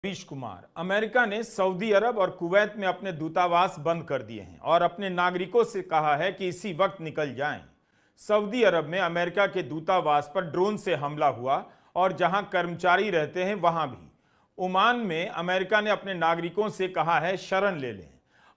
Ravish Kumar. America ने Saudi अरब और Kuwait में अपने दूतावास बंद कर दिए हैं और अपने नागरिकों से कहा है कि इसी वक्त निकल जाएं। सऊदी अरब में अमेरिका के दूतावास पर ड्रोन से हमला हुआ और जहां कर्मचारी रहते हैं वहां भी। ओमान में अमेरिका ने अपने नागरिकों से कहा है शरण ले लें।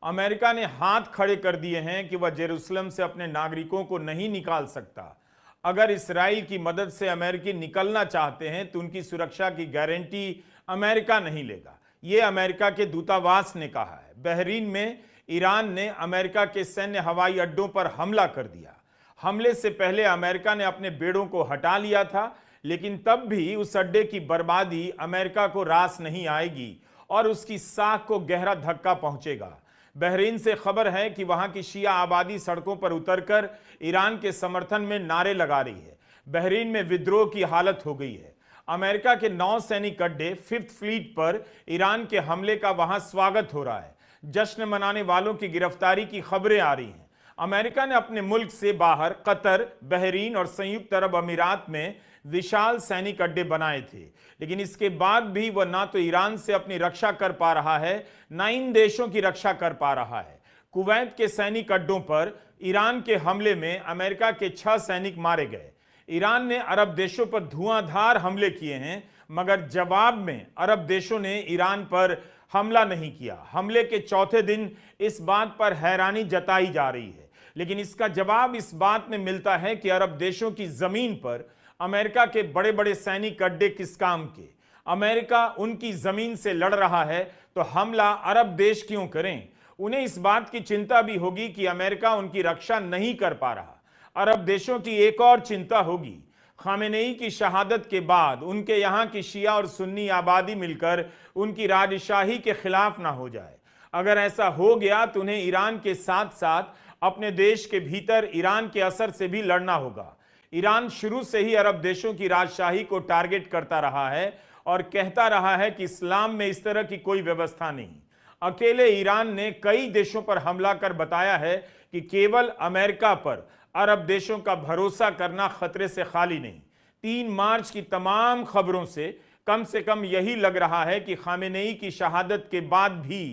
अमेरिका ने हाथ खड़े कर दिए हैं कि वह जेरूसलम से अपने नागरिकों को नहीं निकाल सकता। अगर इसराइल की मदद से अमेरिकी निकलना चाहते हैं तो उनकी सुरक्षा की गारंटी अमेरिका नहीं लेगा, ये अमेरिका के दूतावास ने कहा है। बहरीन में ईरान ने अमेरिका के सैन्य हवाई अड्डों पर हमला कर दिया। हमले से पहले अमेरिका ने अपने बेड़ों को हटा लिया था, लेकिन तब भी उस अड्डे की बर्बादी अमेरिका को रास नहीं आएगी और उसकी साख को गहरा धक्का पहुंचेगा। बहरीन से खबर है कि वहां की शिया आबादी सड़कों पर उतरकर ईरान के समर्थन में नारे लगा रही है। बहरीन में विद्रोह की हालत हो गई है। अमेरिका के 9 सैनिक अड्डे 5th फ्लीट पर ईरान के हमले का वहां स्वागत हो रहा है। जश्न मनाने वालों की गिरफ्तारी की खबरें आ रही हैं। अमेरिका ने अपने मुल्क से बाहर कतर, बहरीन और संयुक्त अरब अमीरात में विशाल सैनिक अड्डे बनाए थे, लेकिन इसके बाद भी वह ना तो ईरान से अपनी रक्षा कर पा रहा है, ना इन देशों की रक्षा कर पा रहा है। कुवैत के सैनिक अड्डों पर ईरान के हमले में अमेरिका के 6 सैनिक मारे गए। ईरान ने अरब देशों पर धुआंधार हमले किए हैं, मगर जवाब में अरब देशों ने ईरान पर हमला नहीं किया। हमले के चौथे दिन इस बात पर हैरानी जताई जा रही है, लेकिन इसका जवाब इस बात में मिलता है कि अरब देशों की जमीन पर अमेरिका के बड़े बड़े सैनिक अड्डे किस काम के। अमेरिका उनकी जमीन से लड़ रहा है तो हमला अरब देश क्यों करें। उन्हें इस बात की चिंता भी होगी कि अमेरिका उनकी रक्षा नहीं कर पा रहा। अरब देशों की एक और चिंता होगी, खामेनेई की शहादत के बाद उनके यहाँ की शिया और सुन्नी आबादी मिलकर उनकी राजशाही के खिलाफ ना हो जाए। अगर ऐसा हो गया तो उन्हें ईरान के साथ साथ अपने देश के भीतर ईरान के असर से भी लड़ना होगा। ईरान शुरू से ही अरब देशों की राजशाही को टारगेट करता रहा है और कहता रहा है कि इस्लाम में इस तरह की कोई व्यवस्था नहीं। अकेले ईरान ने कई देशों पर हमला कर बताया है कि केवल अमेरिका पर अरब देशों का भरोसा करना खतरे से खाली नहीं। 3 मार्च की तमाम खबरों से कम यही लग रहा है कि खामेनेई की शहादत के बाद भी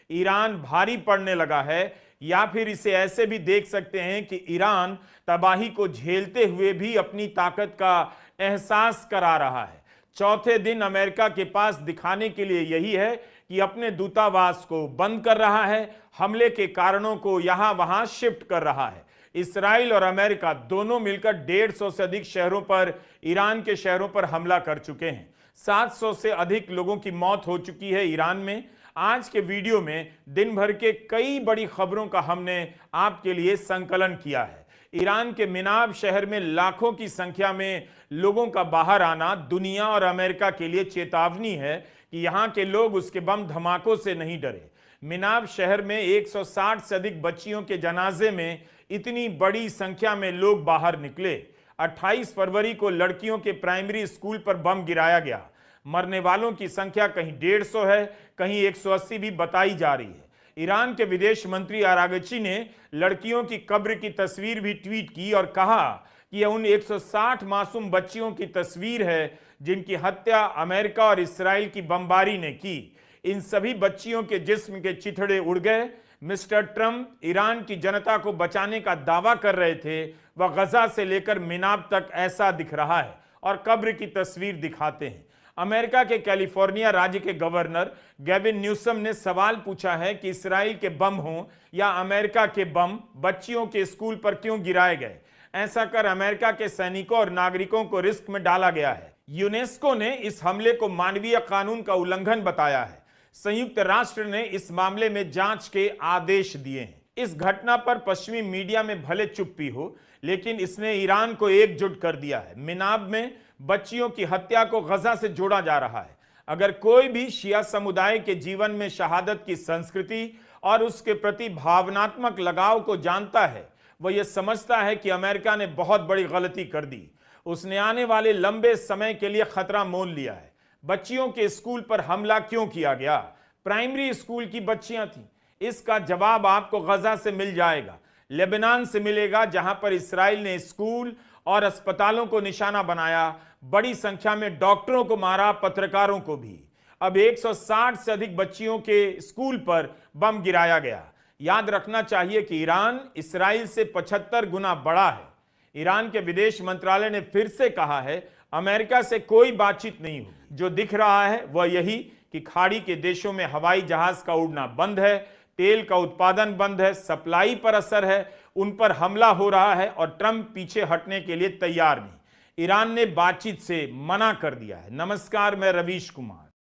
ईरान भारी पड़ने लगा है, या फिर इसे ऐसे भी देख सकते हैं कि ईरान तबाही को झेलते हुए भी अपनी ताकत का एहसास करा रहा है। चौथे दिन अमेरिका के पास दिखाने के लिए यही है कि अपने दूतावास को बंद कर रहा है, हमले के कारणों को यहां वहां शिफ्ट कर रहा है। इसराइल और अमेरिका दोनों मिलकर 150 से अधिक शहरों पर, ईरान के शहरों पर हमला कर चुके हैं। 700 से अधिक लोगों की मौत हो चुकी है ईरान में। आज के वीडियो में दिन भर के कई बड़ी खबरों का हमने आपके लिए संकलन किया है। ईरान के मिनाब शहर में लाखों की संख्या में लोगों का बाहर आना दुनिया और अमेरिका के लिए चेतावनी है कि यहां के लोग उसके बम धमाकों से नहीं डरे। मिनाब शहर में 160 से अधिक बच्चियों के जनाजे में इतनी बड़ी संख्या में लोग बाहर निकले। 28 फरवरी को लड़कियों के प्राइमरी स्कूल पर बम गिराया गया। मरने वालों की संख्या कहीं 150 है, कहीं 180 भी बताई जा रही है। ईरान के विदेश मंत्री आरागची ने लड़कियों की कब्र की तस्वीर भी ट्वीट की और कहा कि यह उन 160 मासूम बच्चियों की तस्वीर है जिनकी हत्या अमेरिका और इसराइल की बमबारी ने की। इन सभी बच्चियों के जिस्म के चिथड़े उड़ गए। मिस्टर ट्रंप ईरान की जनता को बचाने का दावा कर रहे थे, वह गजा से लेकर मिनाब तक ऐसा दिख रहा है और कब्र की तस्वीर दिखाते हैं। अमेरिका के कैलिफोर्निया राज्य के गवर्नर गेविन न्यूसम ने सवाल पूछा है कि इसराइल के बम हों या अमेरिका के बम बच्चियों के स्कूल पर क्यों गिराए गए। ऐसा कर अमेरिका के सैनिकों और नागरिकों को रिस्क में डाला गया है। यूनेस्को ने इस हमले को मानवीय कानून का उल्लंघन बताया है। संयुक्त राष्ट्र ने इस मामले में जांच के आदेश दिए हैं। इस घटना पर पश्चिमी मीडिया में भले चुप्पी हो, लेकिन इसने ईरान को एकजुट कर दिया है। मिनाब में बच्चियों की हत्या को गजा से जोड़ा जा रहा है। अगर कोई भी शिया समुदाय के जीवन में शहादत की संस्कृति और उसके प्रति भावनात्मक लगाव को जानता है, वह यह समझता है कि अमेरिका ने बहुत बड़ी गलती कर दी। उसने आने वाले लंबे समय के लिए खतरा मोल लिया है। बच्चियों के स्कूल पर हमला क्यों किया गया? प्राइमरी स्कूल की बच्चियां थीं। इसका जवाब आपको गजा से मिल जाएगा, लेबनान से मिलेगा, जहां पर इसराइल ने स्कूल और अस्पतालों को निशाना बनाया, बड़ी संख्या में डॉक्टरों को मारा, पत्रकारों को भी। अब 160 से अधिक बच्चियों के स्कूल पर बम गिराया गया। याद रखना चाहिए कि ईरान इसराइल से 75 गुना बड़ा है। ईरान के विदेश मंत्रालय ने फिर से कहा है अमेरिका से कोई बातचीत नहीं होगी। जो दिख रहा है वह यही कि खाड़ी के देशों में हवाई जहाज का उड़ना बंद है, तेल का उत्पादन बंद है, सप्लाई पर असर है, उन पर हमला हो रहा है और ट्रंप पीछे हटने के लिए तैयार नहीं। ईरान ने बातचीत से मना कर दिया है। नमस्कार, मैं रवीश कुमार।